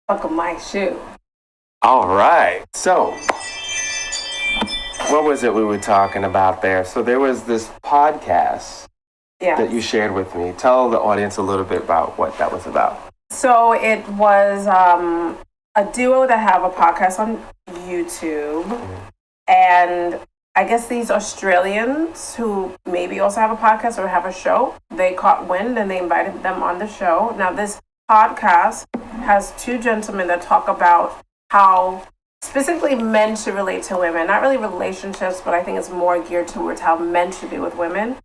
Buckle my shoe. All right. So, what was it we were talking about there? So there was this podcast that you shared with me. Tell the audience a little bit about what that was about. So it was a duo that have a podcast on YouTube. And I guess these Australians who maybe also have a podcast or have a show, they caught wind and they invited them on the show. Now, this podcast has two gentlemen that talk about how specifically men should relate to women. Not really relationships, but I think it's more geared towards how men should be with women.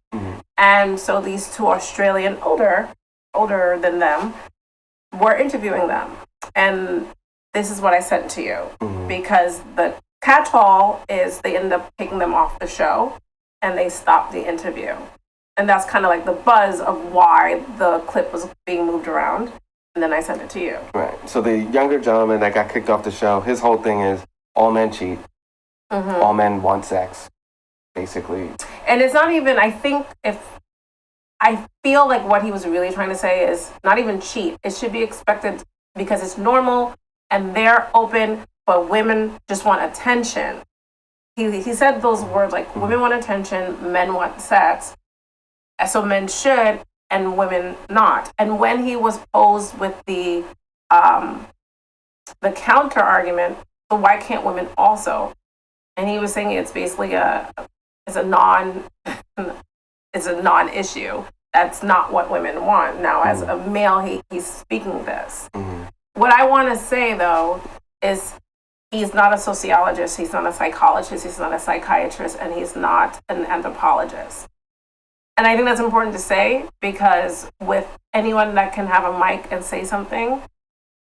And so these two Australian, older than them, were interviewing them. And this is what I sent to you. Because the catch-all is they ended up taking them off the show and they stopped the interview. And that's kind of like the buzz of why the clip was being moved around. And then I sent it to you. Right. So the younger gentleman that got kicked off the show, his whole thing is all men cheat. All men want sex, basically. And it's not even, I feel like what he was really trying to say is not even cheat. It should be expected because it's normal and they're open, but women just want attention. He said those words like women want attention, men want sex. So men should and women not. And when he was posed with the counter argument, so why can't women also? And he was saying it's basically a non-issue. That's not what women want. Now, as a male, he's speaking this. What I want to say, though, is he's not a sociologist, he's not a psychologist, he's not a psychiatrist, and he's not an anthropologist. And I think that's important to say because with anyone that can have a mic and say something,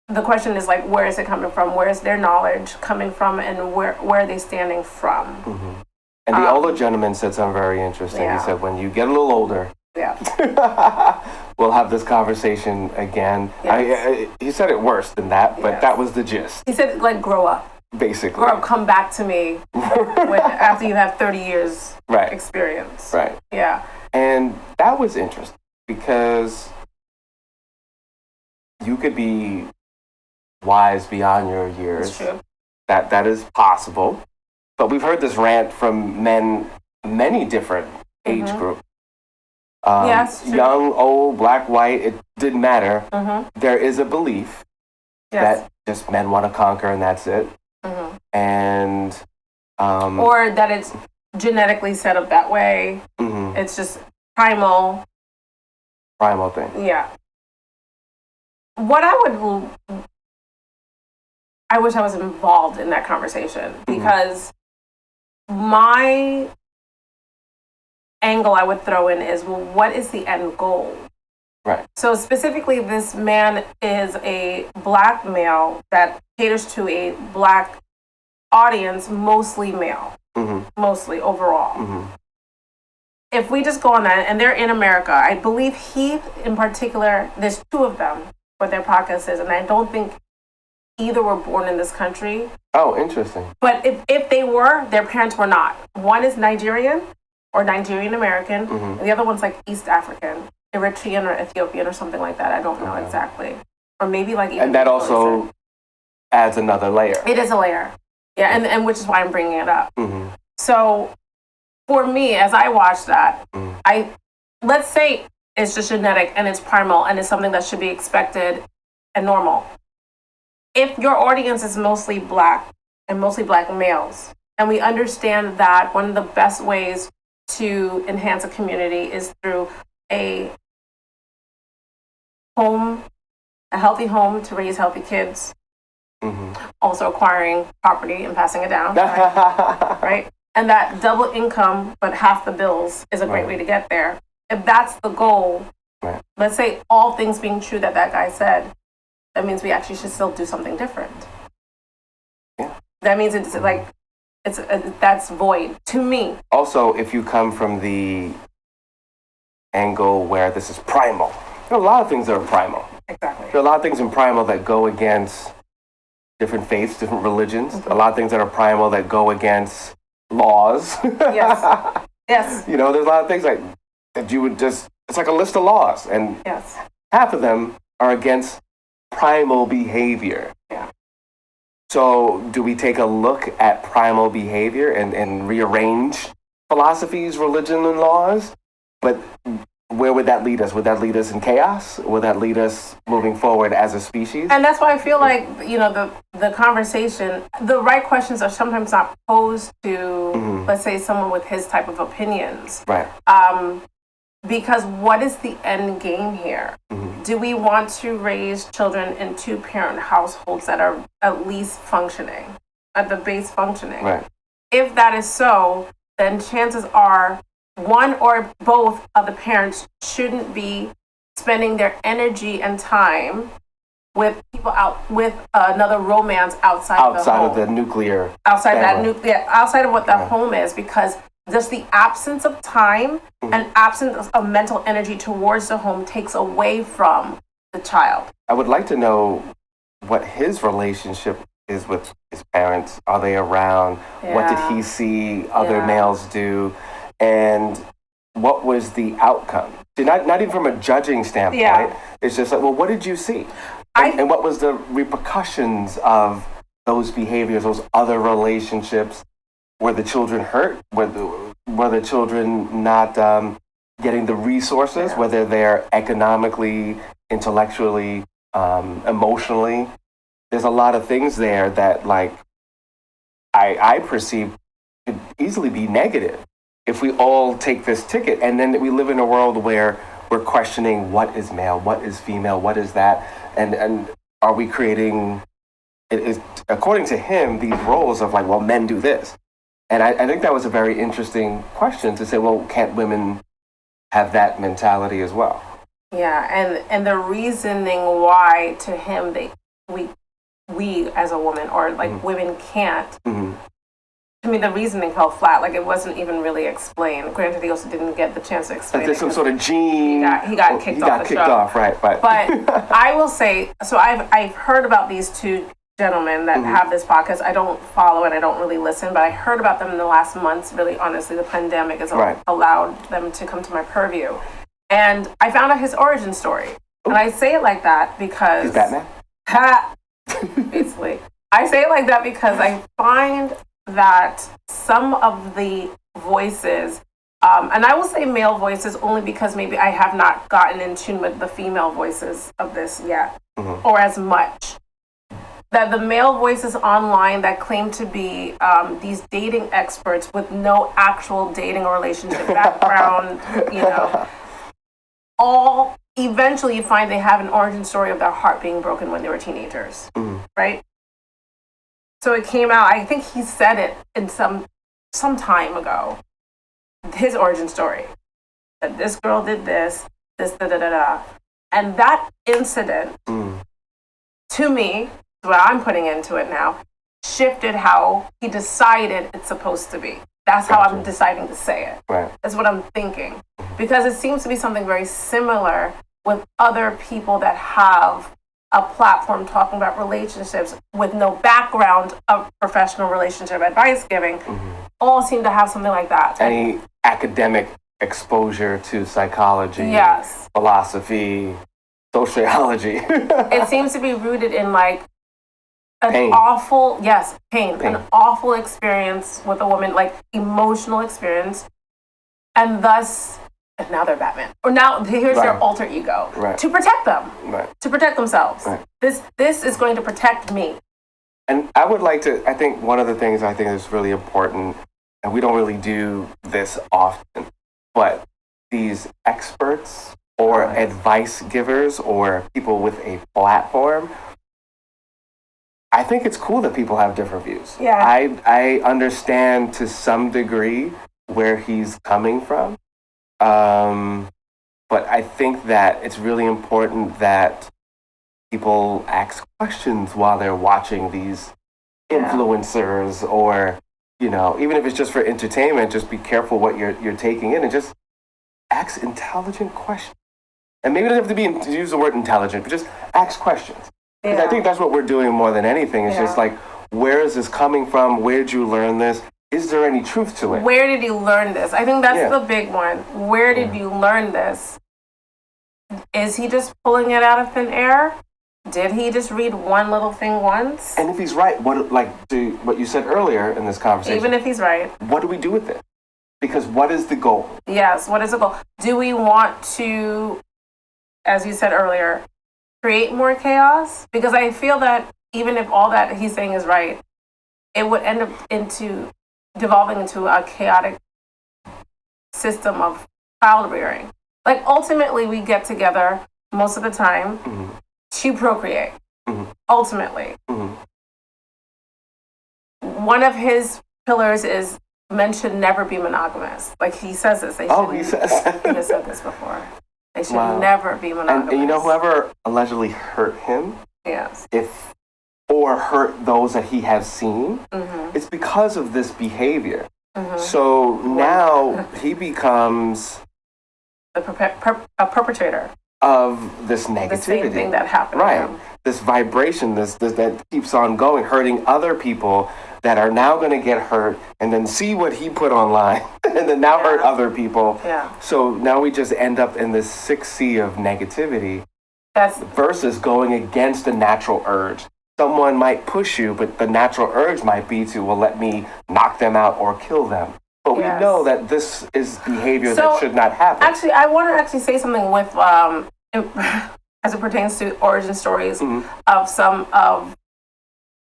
the question is like, where is it coming from? Where is their knowledge coming from? And where are they standing from? And the older gentleman said something very interesting. He said, when you get a little older, we'll have this conversation again. He said it worse than that, but that was the gist. He said, like, grow up. Basically. Grow up, come back to me after you have 30 years experience. Right. Yeah. And that was interesting because you could be wise beyond your years. That's true. That is possible. But we've heard this rant from men, many different age groups. Young, old, black, white, it didn't matter. There is a belief that just men want to conquer and that's it. And or that it's genetically set up that way. It's just primal thing. Yeah. What I wish I was involved in that conversation because my angle I would throw in is, well, what is the end goal? Right. So specifically, this man is a black male that caters to a black audience, mostly male, mostly overall. If we just go on that, and they're in America, I believe he in particular, there's two of them for their podcast is, and I don't think either were born in this country. Oh, interesting. But if they were, their parents were not. One is Nigerian or Nigerian American, and the other one's like East African, Eritrean or Ethiopian or something like that. I don't know exactly. Or maybe like even. And that also adds another layer. It is a layer. Yeah, and which is why I'm bringing it up. So for me, as I watch that, let's say it's just genetic and it's primal and it's something that should be expected and normal. If your audience is mostly black and mostly black males, and we understand that one of the best ways to enhance a community is through a healthy home to raise healthy kids, also acquiring property and passing it down, right? And that double income, but half the bills is a great way to get there. If that's the goal, let's say all things being true that guy said, that means we actually should still do something different. That means it's like, that's void to me. Also, if you come from the angle where this is primal, there are a lot of things that are primal. Exactly. There are a lot of things in primal that go against different faiths, different religions. A lot of things that are primal that go against laws. Yes. You know, there's a lot of things like that you would just, it's like a list of laws. And half of them are against primal behavior. So do we take a look at primal behavior and rearrange philosophies, religion, and laws? But where would that lead us? Would that lead us in chaos? Would that lead us moving forward as a species? And that's why I feel like, the conversation, the right questions are sometimes not posed to, let's say, someone with his type of opinions. Right. Because what is the end game here? Do we want to raise children in two-parent households that are at least functioning, at the base functioning? Right. If that is so, then chances are one or both of the parents shouldn't be spending their energy and time with people with another romance outside of the nuclear outside of what the home is, because just the absence of time and absence of mental energy towards the home takes away from the child. I would like to know what his relationship is with his parents. Are they around? Yeah. What did he see other males do? And what was the outcome? So not even from a judging standpoint. Yeah. It's just like, well, what did you see? And what was the repercussions of those behaviors, those other relationships? Were the children hurt? Were the children not getting the resources, whether they're economically, intellectually, emotionally? There's a lot of things there that, like, I perceive could easily be negative if we all take this ticket, and then we live in a world where we're questioning what is male, what is female, what is that, and are we creating, according to him, these roles of like, well, men do this. And I think that was a very interesting question to say, well, can't women have that mentality as well? Yeah, and the reasoning why to him we as a woman, or like women can't, to me the reasoning fell flat. Like, it wasn't even really explained. Granted, he also didn't get the chance to explain. There's some sort of gene. He got kicked off, right? But I will say, so I've heard about these two gentlemen that have this podcast. I don't follow it. I don't really listen, but I heard about them in the last months. Really, honestly, the pandemic has allowed them to come to my purview. And I found out his origin story. And I say it like that because... He's Batman? Basically. I say it like that because I find that some of the voices, and I will say male voices only because maybe I have not gotten in tune with the female voices of this yet, or as much. That the male voices online that claim to be these dating experts with no actual dating or relationship background, all eventually you find they have an origin story of their heart being broken when they were teenagers, right? So it came out, I think he said it in some time ago, his origin story, that this girl did this, da-da-da-da. And that incident, to me, what I'm putting into it now, shifted how he decided it's supposed to be. That's how I'm deciding to say it. Right. That's what I'm thinking. Because it seems to be something very similar with other people that have a platform talking about relationships with no background of professional relationship advice giving. All seem to have something like that. Any academic exposure to psychology, philosophy, sociology. It seems to be rooted in like an pain. Pain. An awful experience with a woman, like emotional experience, and thus, and now they're Batman. Or now here's their alter ego to protect them, to protect themselves. Right. This is going to protect me. And I would like to. I think one of the things I think is really important, and we don't really do this often, but these experts or advice givers or people with a platform. I think it's cool that people have different views. Yeah. I understand to some degree where he's coming from. But I think that it's really important that people ask questions while they're watching these influencers or, even if it's just for entertainment, just be careful what you're taking in and just ask intelligent questions. And maybe it doesn't have to use the word intelligent, but just ask questions. Because I think that's what we're doing more than anything. It's just like, where is this coming from? Where did you learn this? Is there any truth to it? Where did you learn this? I think that's the big one. Where did you learn this? Is he just pulling it out of thin air? Did he just read one little thing once? And if he's right, what you said earlier in this conversation, even if he's right, what do we do with it? Because what is the goal? Yes, what is the goal? Do we want to, as you said earlier, create more chaos? Because I feel that even if all that he's saying is right, it would end up devolving into a chaotic system of child rearing. Like, ultimately, we get together most of the time to procreate. Ultimately. One of his pillars is men should never be monogamous. Like, he says this. He says he has said this before. They should never be monogamous. And you know, whoever allegedly hurt him, yes, or hurt those that he has seen, it's because of this behavior. So now he becomes a perpetrator of this negativity. The same thing that happened. Right. This vibration, this that keeps on going, hurting other people that are now going to get hurt, and then see what he put online, and then now hurt other people. Yeah. So now we just end up in this sick sea of negativity. Versus going against the natural urge. Someone might push you, but the natural urge might be to, well, let me knock them out or kill them. But we know that this is behavior that should not happen. Actually, I want to say something with, as it pertains to origin stories of some of,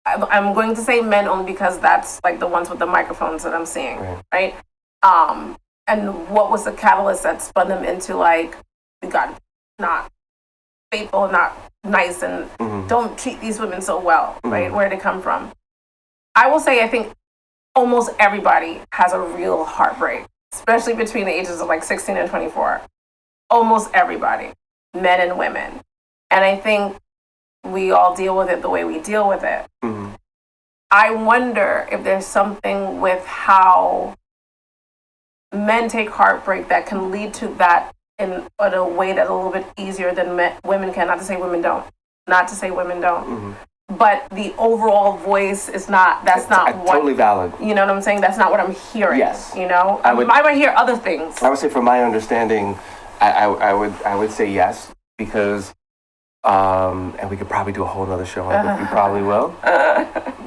I'm going to say men only because that's like the ones with the microphones that I'm seeing, right? And what was the catalyst that spun them into, like, we got not faithful, not nice, and don't treat these women so well, right? Where did it come from? I will say, I think almost everybody has a real heartbreak, especially between the ages of like 16 and 24. Almost everybody, men and women. And I think we all deal with it the way we deal with it. I wonder if there's something with how men take heartbreak that can lead to that in a way that's a little bit easier than women can. Not to say women don't. But the overall voice is not, that's not what... Totally valid. You know what I'm saying? That's not what I'm hearing. Yes. You know? I might hear other things. I would say, from my understanding, I would say yes, because, and we could probably do a whole other show on it, we probably will.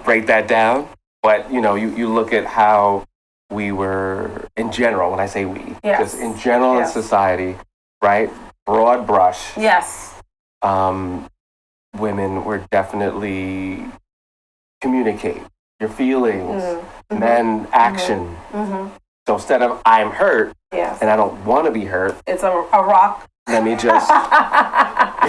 Break that down. But, you know, you look at how we were, in general, when I say we, just in general in society, right? Broad brush. Yes. Women were definitely communicate your feelings, men action. So instead of I'm hurt and I don't want to be hurt, it's a rock. Let me just,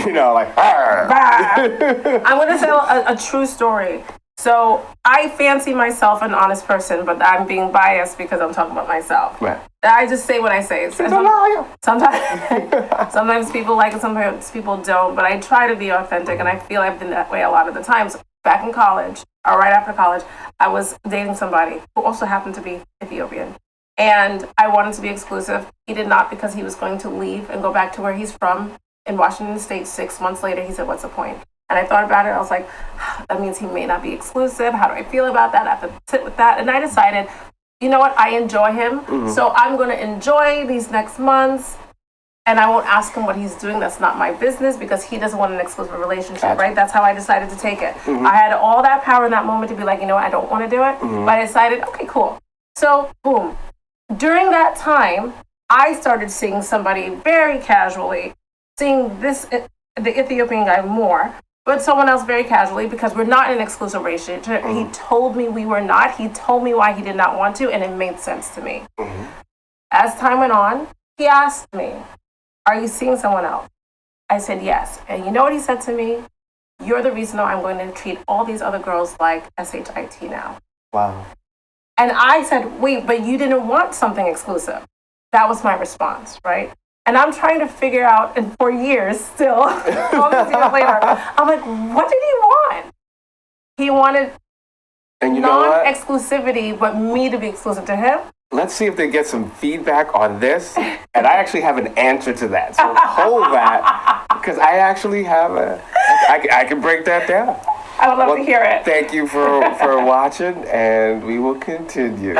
you know, like, I'm going to tell a true story. So I fancy myself an honest person, but I'm being biased because I'm talking about myself. Right. I just say what I say. Sometimes people like it, sometimes people don't, but I try to be authentic, and I feel I've been that way a lot of the times. Back in college, or right after college, I was dating somebody who also happened to be Ethiopian. And I wanted to be exclusive. He did not, because he was going to leave and go back to where he's from in Washington State. 6 months later, he said, "What's the point?" And I thought about it. I was like, that means he may not be exclusive. How do I feel about that? I have to sit with that. And I decided, you know what? I enjoy him. So I'm going to enjoy these next months. And I won't ask him what he's doing. That's not my business, because he doesn't want an exclusive relationship, right? That's how I decided to take it. I had all that power in that moment to be like, you know what? I don't want to do it. But I decided, okay, cool. So, boom. During that time, I started seeing somebody very casually, seeing the Ethiopian guy more, but someone else very casually, because we're not in an exclusive relationship. He told me we were not. He told me why he did not want to, and it made sense to me. As time went on, he asked me, "Are you seeing someone else?" I said yes. And you know what he said to me? "You're the reason why I'm going to treat all these other girls like SHIT now." Wow. And I said, wait, but you didn't want something exclusive. That was my response, right? And I'm trying to figure out, and for years still, all these years later, I'm like, what did he want? He wanted non-exclusivity, but me to be exclusive to him. Let's see if they get some feedback on this. And I actually have an answer to that. So hold that, because I actually have I can break that down. I would love to hear it. Thank you for watching, and we will continue.